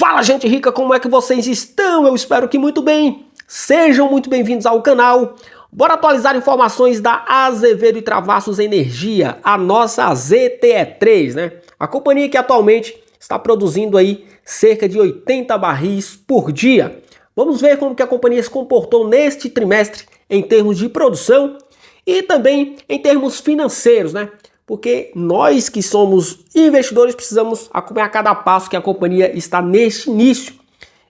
Fala, gente rica, como é que vocês estão? Eu espero que muito bem. Sejam muito bem-vindos ao canal. Bora atualizar informações da Azevedo e Travassos Energia, a nossa ZTE3, né? A companhia que atualmente está produzindo aí cerca de 80 barris por dia. Vamos ver como que a companhia se comportou neste trimestre em termos de produção e também em termos financeiros, né? Porque nós que somos investidores precisamos acompanhar cada passo que a companhia está neste início.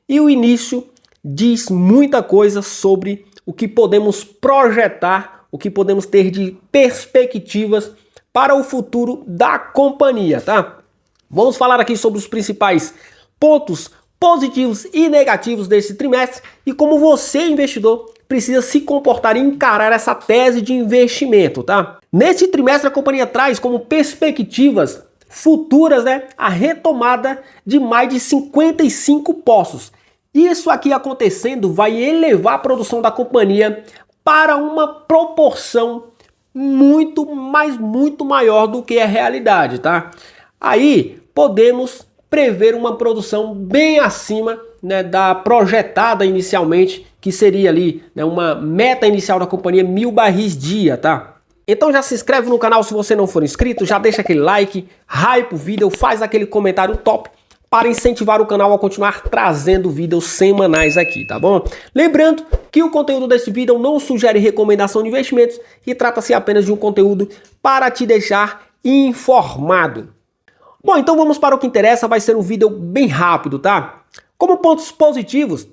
E o início diz muita coisa sobre o que podemos projetar, o que podemos ter de perspectivas para o futuro da companhia, tá? Vamos falar aqui sobre os principais pontos positivos e negativos desse trimestre e como você, investidor, precisa se comportar e encarar essa tese de investimento, tá? Neste trimestre a companhia traz como perspectivas futuras, né, a retomada de mais de 55 poços. Isso aqui acontecendo vai elevar a produção da companhia para uma proporção muito maior do que a realidade, tá? Aí podemos prever uma produção bem acima, né, da projetada inicialmente, que seria ali, né, uma meta inicial da companhia 1000 barris dia, tá? Então já se inscreve no canal se você não for inscrito, já deixa aquele like, hype o vídeo, faz aquele comentário top para incentivar o canal a continuar trazendo vídeos semanais aqui, tá bom? Lembrando que o conteúdo desse vídeo não sugere recomendação de investimentos e trata-se apenas de um conteúdo para te deixar informado. Bom, então vamos para o que interessa, vai ser um vídeo bem rápido, tá? Como pontos positivos,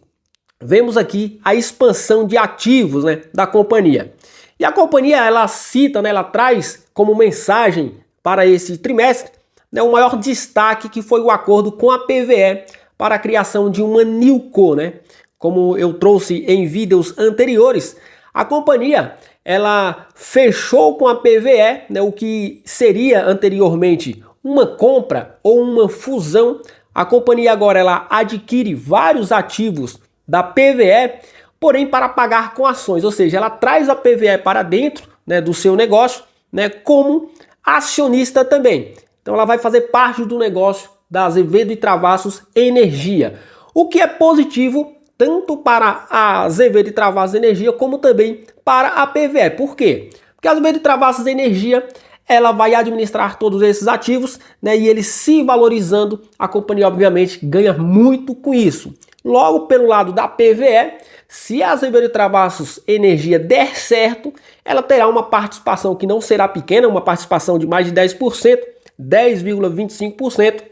vemos aqui a expansão de ativos, né, da companhia. E a companhia, ela cita, né, ela traz como mensagem para esse trimestre, né, o maior destaque que foi o acordo com a PVE para a criação de uma NewCo, né? Como eu trouxe em vídeos anteriores, a companhia, ela fechou com a PVE, né, o que seria anteriormente uma compra ou uma fusão. A companhia agora ela adquire vários ativos da PVE, porém para pagar com ações, ou seja, ela traz a PVE para dentro, né, do seu negócio, né, como acionista também. Então ela vai fazer parte do negócio da Azevedo e Travassos Energia, o que é positivo tanto para a Azevedo e Travassos Energia como também para a PVE. Por quê? Porque a Azevedo e Travassos Energia ela vai administrar todos esses ativos, né, e eles se valorizando, a companhia obviamente ganha muito com isso. Logo pelo lado da PVE, se a Azevedo e Travassos Energia der certo, ela terá uma participação que não será pequena, uma participação de mais de 10%, 10,25%,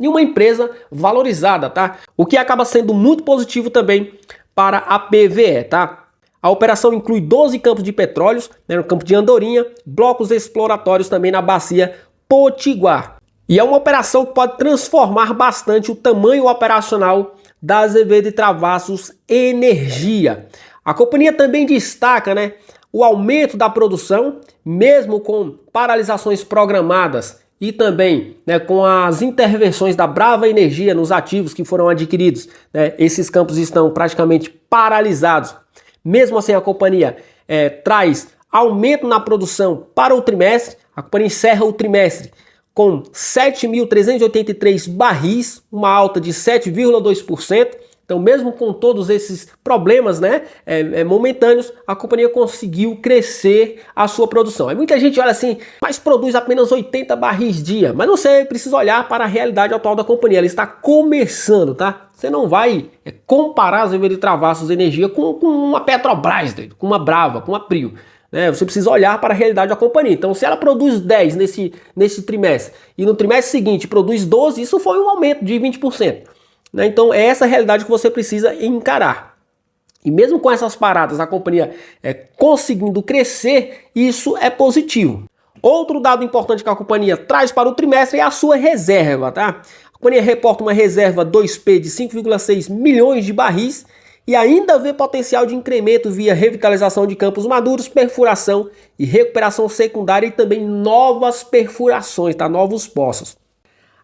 e uma empresa valorizada, tá? O que acaba sendo muito positivo também para a PVE, tá? A operação inclui 12 campos de petróleos, né, no campo de Andorinha, blocos exploratórios também na bacia Potiguar. E é uma operação que pode transformar bastante o tamanho operacional da Azevedo e Travassos Energia. A companhia também destaca, né, o aumento da produção, mesmo com paralisações programadas e também, né, com as intervenções da Brava Energia nos ativos que foram adquiridos, né, esses campos estão praticamente paralisados. Mesmo assim, a companhia traz aumento na produção para o trimestre. A companhia encerra o trimestre com 7.383 barris, uma alta de 7,2%. Então, mesmo com todos esses problemas, né, momentâneos, a companhia conseguiu crescer a sua produção. Aí muita gente olha assim, mas produz apenas 80 barris dia. Mas não sei, precisa olhar para a realidade atual da companhia. Ela está começando, tá? Você não vai comparar a Azevedo e Travassos Energia com uma Petrobras, com uma Brava, com uma Prio. Você precisa olhar para a realidade da companhia. Então, se ela produz 10 nesse trimestre e no trimestre seguinte produz 12, isso foi um aumento de 20%. Então, é essa a realidade que você precisa encarar. E mesmo com essas paradas, a companhia conseguindo crescer, isso é positivo. Outro dado importante que a companhia traz para o trimestre é a sua reserva, tá? A companhia reporta uma reserva 2P de 5,6 milhões de barris e ainda vê potencial de incremento via revitalização de campos maduros, perfuração e recuperação secundária e também novas perfurações, tá? Novos poços.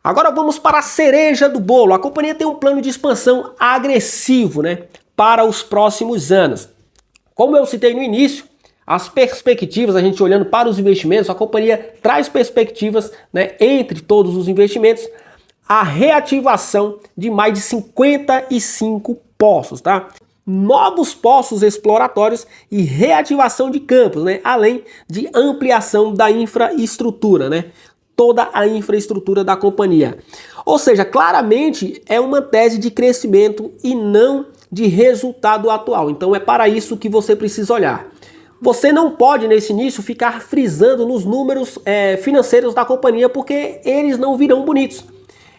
Agora vamos para a cereja do bolo. A companhia tem um plano de expansão agressivo, né, para os próximos anos. Como eu citei no início, as perspectivas, a gente olhando para os investimentos, a companhia traz perspectivas, né, entre todos os investimentos a reativação de mais de 55 poços, tá? Novos poços exploratórios e reativação de campos, né? Além de ampliação da infraestrutura, né? Toda a infraestrutura da companhia. Ou seja, claramente é uma tese de crescimento e não de resultado atual. Então é para isso que você precisa olhar. Você não pode, nesse início, ficar frisando nos números financeiros da companhia, porque eles não virão bonitos.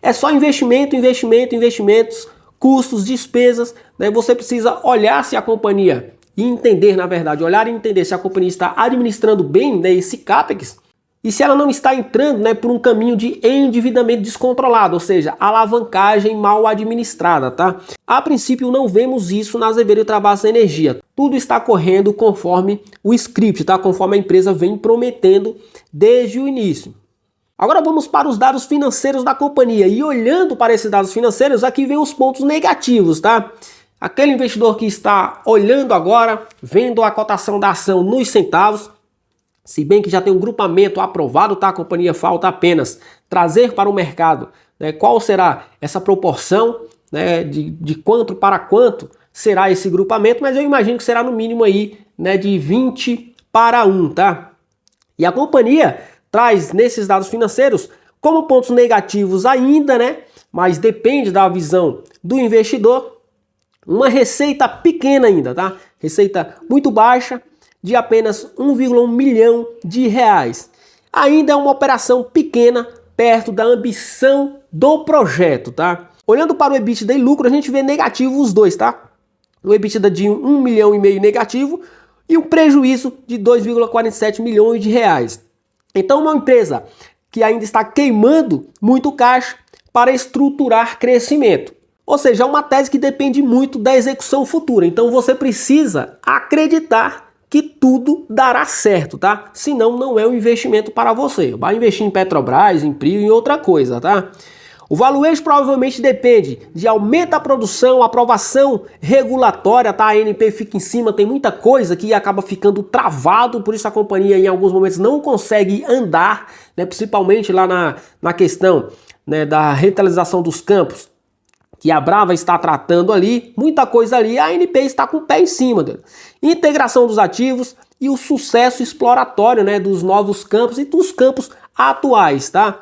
É só investimentos, custos, despesas, né? Você precisa olhar se a companhia, e entender, na verdade, olhar e entender se a companhia está administrando bem, né, esse CAPEX, e se ela não está entrando, né, por um caminho de endividamento descontrolado, ou seja, alavancagem mal administrada, tá? A princípio não vemos isso na Azevedo e Travassos Energia. Tudo está correndo conforme o script, tá? Conforme a empresa vem prometendo desde o início. Agora vamos para os dados financeiros da companhia. E olhando para esses dados financeiros, aqui vem os pontos negativos, tá? Aquele investidor que está olhando agora, vendo a cotação da ação nos centavos, se bem que já tem um grupamento aprovado, tá? A companhia falta apenas trazer para o mercado, né, qual será essa proporção, né, de quanto para quanto será esse grupamento, mas eu imagino que será no mínimo aí, né, de 20 para 1, tá? E a companhia traz nesses dados financeiros como pontos negativos ainda, né? Mas depende da visão do investidor, uma receita pequena ainda, tá? Receita muito baixa, de apenas 1,1 milhão de reais. Ainda é uma operação pequena, perto da ambição do projeto, tá? Olhando para o EBITDA e lucro, a gente vê negativo os dois, tá? O EBITDA de 1,5 milhão negativo e um prejuízo de 2,47 milhões de reais. Então, uma empresa que ainda está queimando muito caixa para estruturar crescimento. Ou seja, é uma tese que depende muito da execução futura. Então, você precisa acreditar que tudo dará certo, tá? Senão, não é um investimento para você. Vai investir em Petrobras, em Prio, em outra coisa, tá? O valuation provavelmente depende de aumento da produção, aprovação regulatória, tá? A ANP fica em cima, tem muita coisa que acaba ficando travado, por isso a companhia em alguns momentos não consegue andar, né? Principalmente lá na questão, né, da revitalização dos campos, que a Brava está tratando ali, muita coisa ali, a ANP está com o pé em cima dele. Integração dos ativos e o sucesso exploratório, né, dos novos campos e dos campos atuais, tá?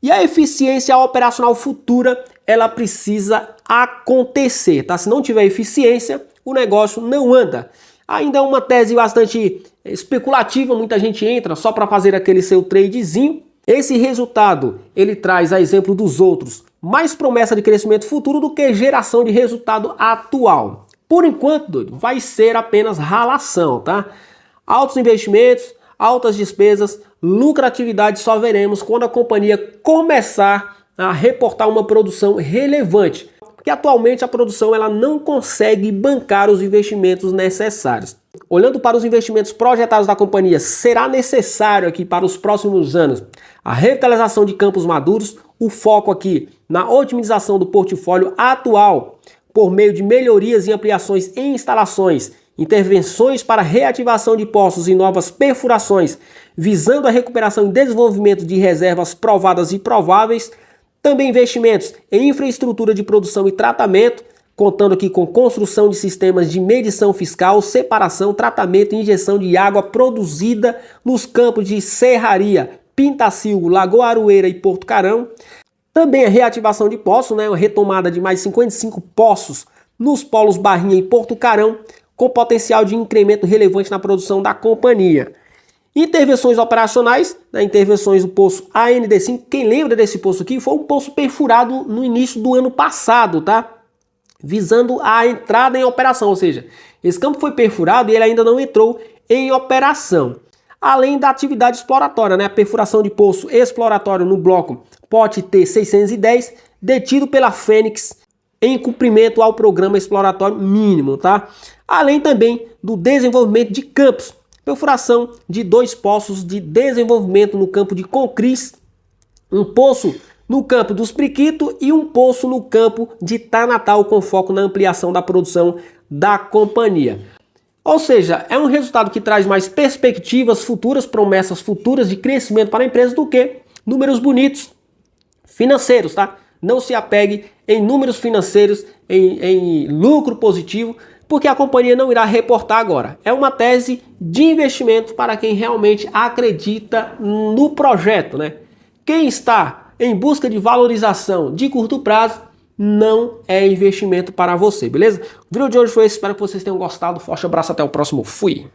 E a eficiência operacional futura, ela precisa acontecer, tá? Se não tiver eficiência, o negócio não anda. Ainda é uma tese bastante especulativa, muita gente entra só para fazer aquele seu tradezinho. Esse resultado, ele traz, a exemplo dos outros, mais promessa de crescimento futuro do que geração de resultado atual. Por enquanto, doido, vai ser apenas ralação, tá? Altos investimentos, altas despesas, lucratividade só veremos quando a companhia começar a reportar uma produção relevante, porque atualmente a produção ela não consegue bancar os investimentos necessários. Olhando para os investimentos projetados da companhia, será necessário aqui para os próximos anos a revitalização de campos maduros, o foco aqui na otimização do portfólio atual por meio de melhorias e ampliações em instalações, intervenções para reativação de poços e novas perfurações, visando a recuperação e desenvolvimento de reservas provadas e prováveis, também investimentos em infraestrutura de produção e tratamento, contando aqui com construção de sistemas de medição fiscal, separação, tratamento e injeção de água produzida nos campos de Serraria, Pintacilgo, Lagoa Aroeira e Porto Carão. Também a reativação de poços, né, uma retomada de mais 55 poços nos polos Barrinha e Porto Carão, com potencial de incremento relevante na produção da companhia. Intervenções operacionais, né, intervenções do poço AND5. Quem lembra desse poço aqui? Foi um poço perfurado no início do ano passado, tá? Visando a entrada em operação, ou seja, esse campo foi perfurado e ele ainda não entrou em operação. Além da atividade exploratória, né, a perfuração de poço exploratório no bloco Pote T610, detido pela Fênix em cumprimento ao programa exploratório mínimo, tá? Além também do desenvolvimento de campos, perfuração de 2 poços de desenvolvimento no campo de Concris, um poço no campo dos Priquito e um poço no campo de Tanatal, com foco na ampliação da produção da companhia. Ou seja, é um resultado que traz mais perspectivas futuras, promessas futuras de crescimento para a empresa do que números bonitos financeiros, tá? Não se apegue em números financeiros, em lucro positivo, porque a companhia não irá reportar agora. É uma tese de investimento para quem realmente acredita no projeto, né? Quem está em busca de valorização de curto prazo não é investimento para você, beleza? O vídeo de hoje foi esse, espero que vocês tenham gostado. Forte abraço, até o próximo. Fui!